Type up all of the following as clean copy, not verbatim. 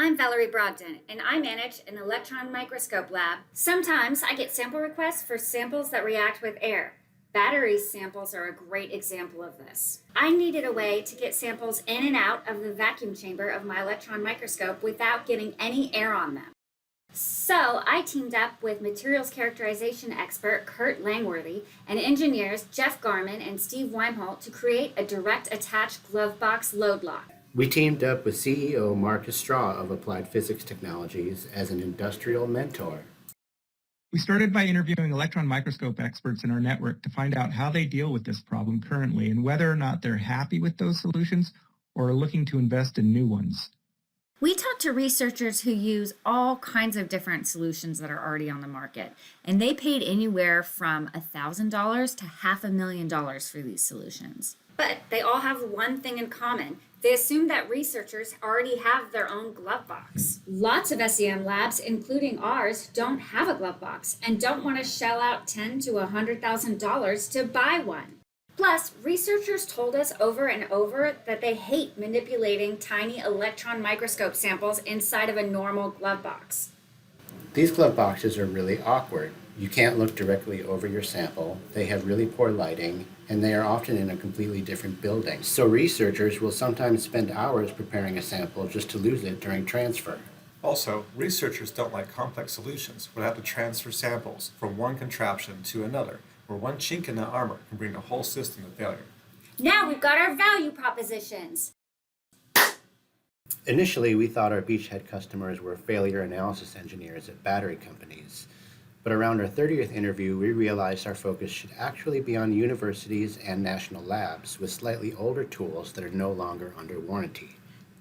I'm Valerie Brogdon, and I manage an electron microscope lab. Sometimes I get sample requests for samples that react with air. Battery samples are a great example of this. I needed a way to get samples in and out of the vacuum chamber of my electron microscope without getting any air on them. So I teamed up with materials characterization expert Kurt Langworthy and engineers Jeff Garman and Steve Weimholt to create a direct attached glove box load lock. We teamed up with CEO Marcus Straw of Applied Physics Technologies as an industrial mentor. We started by interviewing electron microscope experts in our network to find out how they deal with this problem currently and whether or not they're happy with those solutions or are looking to invest in new ones. We talked to researchers who use all kinds of different solutions that are already on the market, and they paid anywhere from $1,000 to $500,000 for these solutions. But they all have one thing in common. They assume that researchers already have their own glove box. Lots of SEM labs, including ours, don't have a glove box and don't want to shell out $10,000 to $100,000 to buy one. Plus, researchers told us over and over that they hate manipulating tiny electron microscope samples inside of a normal glove box. These glove boxes are really awkward. You can't look directly over your sample, they have really poor lighting, and they are often in a completely different building. So researchers will sometimes spend hours preparing a sample just to lose it during transfer. Also, researchers don't like complex solutions but have to transfer samples from one contraption to another, where one chink in the armor can bring the whole system to failure. Now we've got our value propositions. Initially, we thought our beachhead customers were failure analysis engineers at battery companies. But around our 30th interview, we realized our focus should actually be on universities and national labs with slightly older tools that are no longer under warranty.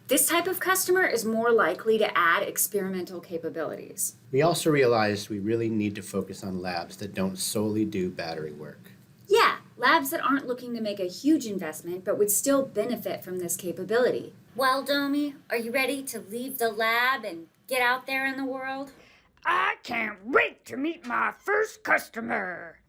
This type of customer is more likely to add experimental capabilities. We also realized we really need to focus on labs that don't solely do battery work. Yeah, labs that aren't looking to make a huge investment but would still benefit from this capability. Well, Domi, are you ready to leave the lab and get out there in the world? I can't wait to meet my first customer.